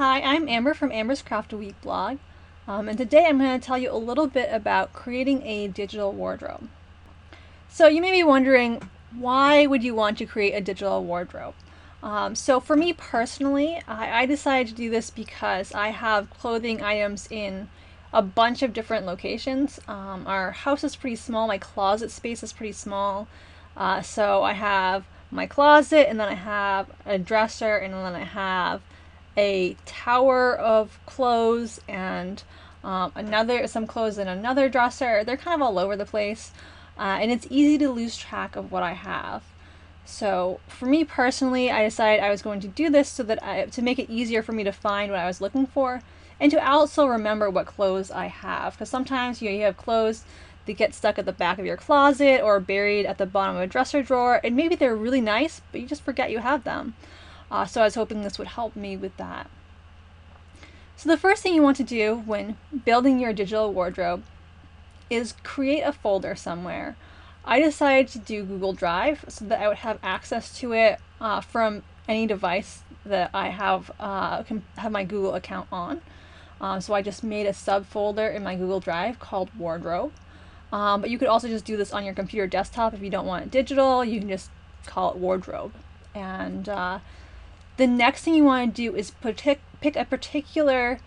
Hi, I'm Amber from Amber's Craft a Week blog, and today I'm going to tell you a little bit about creating a digital wardrobe. So you may be wondering, why would you want to create a digital wardrobe? So for me personally, I decided to do this because I have clothing items in a bunch of different locations. Our house is pretty small, my closet space is pretty small, so I have my closet, and then I have a dresser, and then I have a tower of clothes and some clothes in another dresser. They're kind of all over the place, and it's easy to lose track of what I have. So for me personally, I decided I was going to do this so that to make it easier for me to find what I was looking for, and to also remember what clothes I have. Because sometimes you have clothes that get stuck at the back of your closet or buried at the bottom of a dresser drawer, and maybe they're really nice, but you just forget you have them. So I was hoping this would help me with that. So the first thing you want to do when building your digital wardrobe is create a folder somewhere. I decided to do Google Drive so that I would have access to it from any device that I can have my Google account on. So I just made a subfolder in my Google Drive called Wardrobe. But you could also just do this on your computer desktop if you don't want it digital. You can just call it Wardrobe. And the next thing you want to do is pick a particular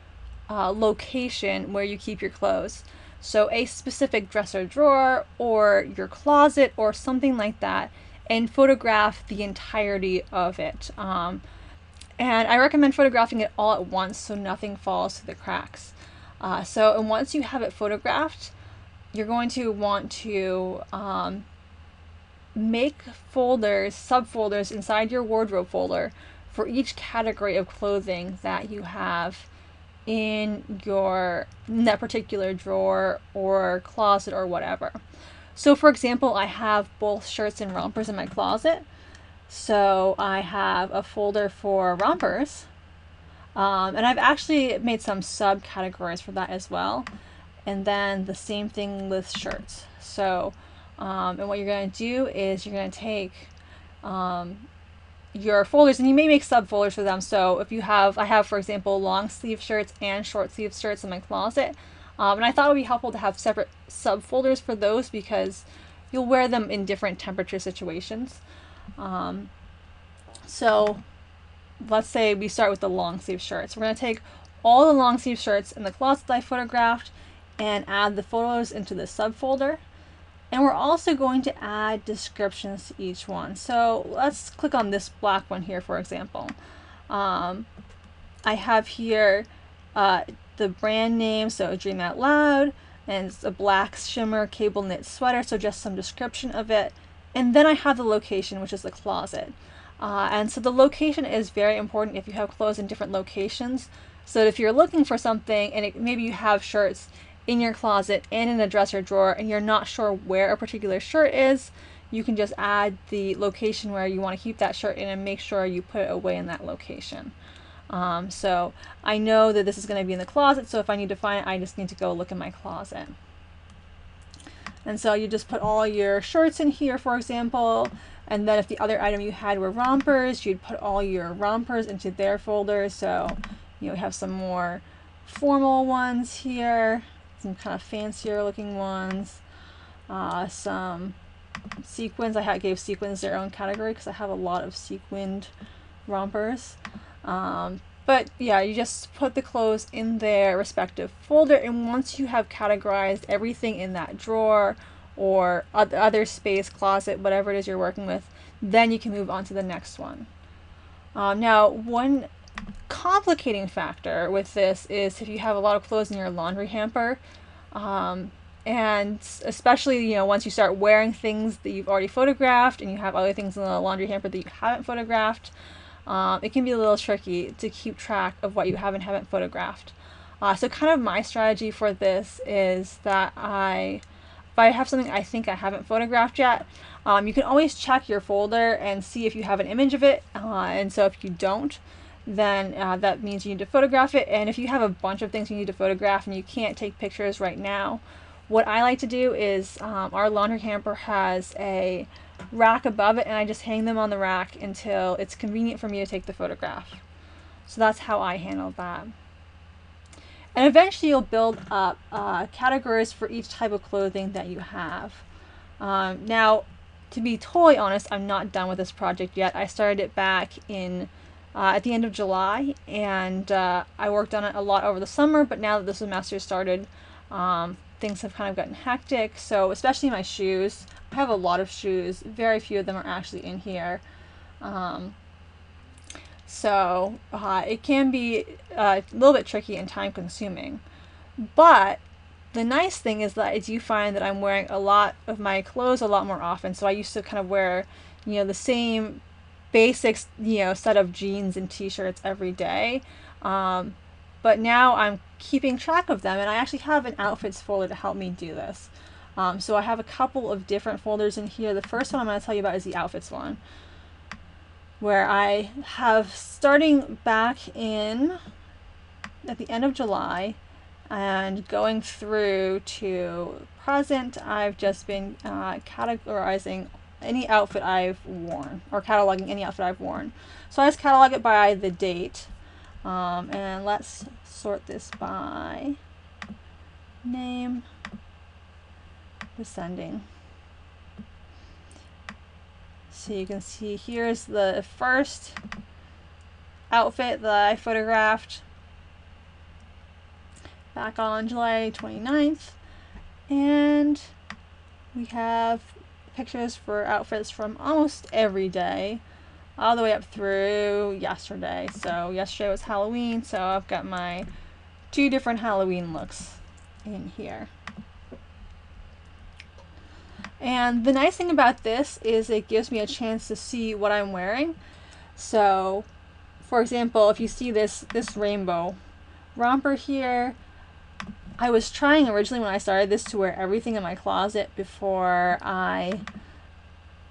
location where you keep your clothes. So a specific dresser drawer or your closet or something like that, and photograph the entirety of it. And I recommend photographing it all at once so nothing falls through the cracks. And once you have it photographed, you're going to want to make subfolders inside your wardrobe folder for each category of clothing that you have in that particular drawer or closet or whatever. So for example, I have both shirts and rompers in my closet. So I have a folder for rompers, and I've actually made some subcategories for that as well. And then the same thing with shirts. So, and what you're going to do is you're going to take your folders, and you may make subfolders for them. So if I have, for example, long sleeve shirts and short sleeve shirts in my closet. And I thought it would be helpful to have separate subfolders for those because you'll wear them in different temperature situations. So let's say we start with the long sleeve shirts. We're going to take all the long sleeve shirts in the closet that I photographed and add the photos into the subfolder. And we're also going to add descriptions to each one. So let's click on this black one here, for example. I have here the brand name, so Dream Out Loud, and it's a black shimmer cable knit sweater, so just some description of it. And then I have the location, which is the closet. And so the location is very important if you have clothes in different locations. So if you're looking for something and maybe you have shirts in your closet and in a dresser drawer and you're not sure where a particular shirt is, you can just add the location where you want to keep that shirt in and make sure you put it away in that location. So I know that this is going to be in the closet, so if I need to find it, I just need to go look in my closet. And so you just put all your shirts in here, for example, and then if the other item you had were rompers, you'd put all your rompers into their folder. So you have some more formal ones here, some kind of fancier looking ones, some sequins. I gave sequins their own category because I have a lot of sequined rompers. But yeah, you just put the clothes in their respective folder, and once you have categorized everything in that drawer or other space, closet, whatever it is you're working with, then you can move on to the next one. Now, one complicating factor with this is if you have a lot of clothes in your laundry hamper, and especially once you start wearing things that you've already photographed and you have other things in the laundry hamper that you haven't photographed, it can be a little tricky to keep track of what you have and haven't photographed. So kind of my strategy for this is that if I have something I think I haven't photographed yet, you can always check your folder and see if you have an image of it, and so if you don't, then that means you need to photograph it. And if you have a bunch of things you need to photograph and you can't take pictures right now, what I like to do is our laundry hamper has a rack above it, and I just hang them on the rack until it's convenient for me to take the photograph. So that's how I handle that. And eventually you'll build up categories for each type of clothing that you have. Now, to be totally honest, I'm not done with this project yet. I started it back in at the end of July, and I worked on it a lot over the summer, but now that the semester started, things have kind of gotten hectic. So especially my shoes, I have a lot of shoes. Very few of them are actually in here. So it can be a little bit tricky and time consuming. But the nice thing is that I do find that I'm wearing a lot of my clothes a lot more often. So I used to kind of wear, the same basics, set of jeans and t-shirts every day. But now I'm keeping track of them, and I actually have an outfits folder to help me do this. So I have a couple of different folders in here. The first one I'm going to tell you about is the outfits one, where I have, starting back in at the end of July and going through to present, I've just been categorizing any outfit I've worn, or cataloging any outfit I've worn. So I just catalog it by the date, and let's sort this by name, descending. So you can see here's the first outfit that I photographed back on July 29th, and we have pictures for outfits from almost every day all the way up through yesterday. So yesterday was Halloween, so I've got my 2 different Halloween looks in here. And the nice thing about this is it gives me a chance to see what I'm wearing. So for example, if you see this rainbow romper here, I was trying originally when I started this to wear everything in my closet before I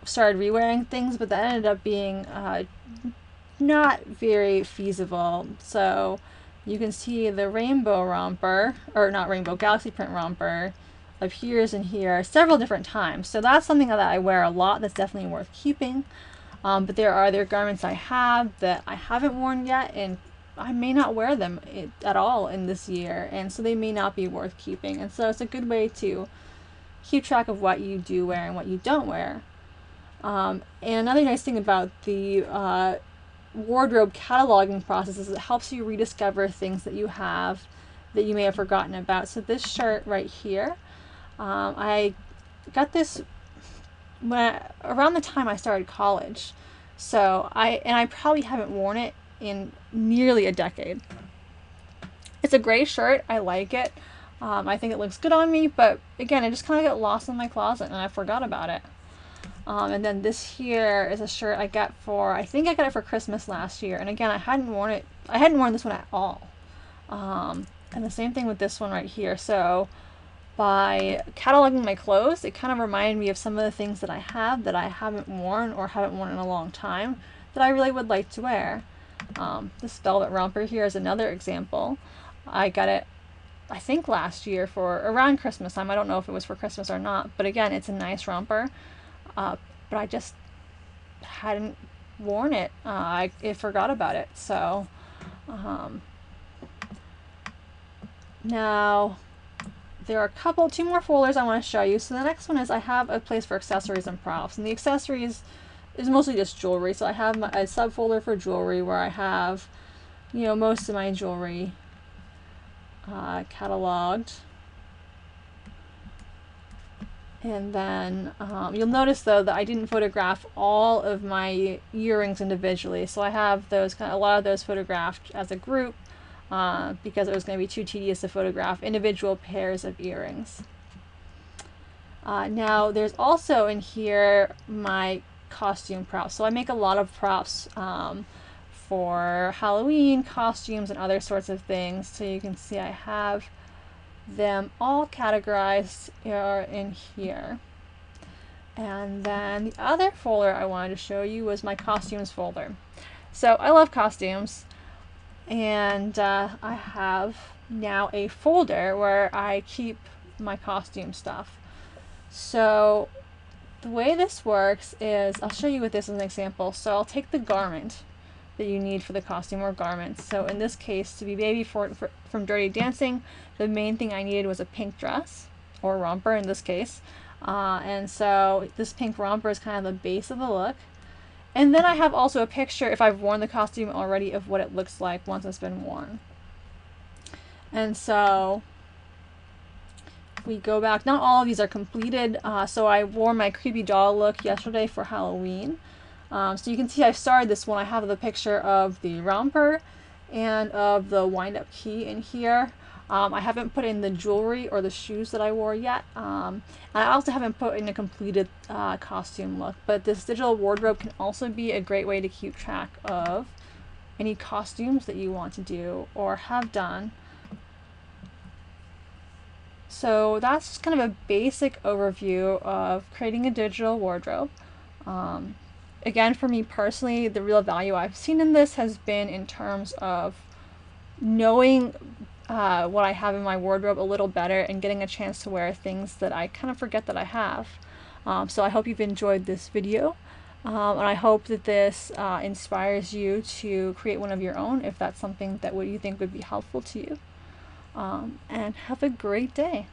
started re-wearing things, but that ended up being not very feasible. So you can see the rainbow romper, or not rainbow, galaxy print romper appears in here several different times. So that's something that I wear a lot that's definitely worth keeping. But there are other garments I have that I haven't worn yet, and I may not wear them at all in this year, and so they may not be worth keeping. And so it's a good way to keep track of what you do wear and what you don't wear. And another nice thing about the wardrobe cataloging process is it helps you rediscover things that you have that you may have forgotten about. So this shirt right here, I got this around the time I started college. So I probably haven't worn it in nearly a decade. It's a gray shirt. I like it. I think it looks good on me, but again, it just kind of got lost in my closet and I forgot about it. And then this here is a shirt I got I think I got it for Christmas last year. And again, I hadn't worn it. I hadn't worn this one at all. And the same thing with this one right here. So by cataloging my clothes, it kind of reminded me of some of the things that I have that I haven't worn or haven't worn in a long time that I really would like to wear. This velvet romper here is another example. I got it, I think last year for around Christmas time. I don't know if it was for Christmas or not, but again, it's a nice romper. But I just hadn't worn it. I forgot about it. So now there are 2 more folders I want to show you. So the next one is I have a place for accessories and props, and the accessories is mostly just jewelry. So I have a subfolder for jewelry where I have, most of my jewelry cataloged. And then you'll notice though that I didn't photograph all of my earrings individually. So I have those a lot of those photographed as a group because it was going to be too tedious to photograph individual pairs of earrings. Now there's also in here my costume props. So I make a lot of props for Halloween costumes and other sorts of things. So you can see I have them all categorized in here. And then the other folder I wanted to show you was my costumes folder. So I love costumes, and I have now a folder where I keep my costume stuff. So the way this works is, I'll show you with this as an example. So I'll take the garment that you need for the costume or garments. So in this case, to be Baby from Dirty Dancing, the main thing I needed was a pink dress, or romper in this case. And so this pink romper is kind of the base of the look. And then I have also a picture, if I've worn the costume already, of what it looks like once it's been worn. And so we go back. Not all of these are completed. So I wore my creepy doll look yesterday for Halloween. So you can see I started this one. I have the picture of the romper and of the wind-up key in here. I haven't put in the jewelry or the shoes that I wore yet. And I also haven't put in a completed costume look. But this digital wardrobe can also be a great way to keep track of any costumes that you want to do or have done. So that's just kind of a basic overview of creating a digital wardrobe. Again, for me personally, the real value I've seen in this has been in terms of knowing what I have in my wardrobe a little better and getting a chance to wear things that I kind of forget that I have. So I hope you've enjoyed this video, and I hope that this inspires you to create one of your own if that's something that you think would be helpful to you. And have a great day.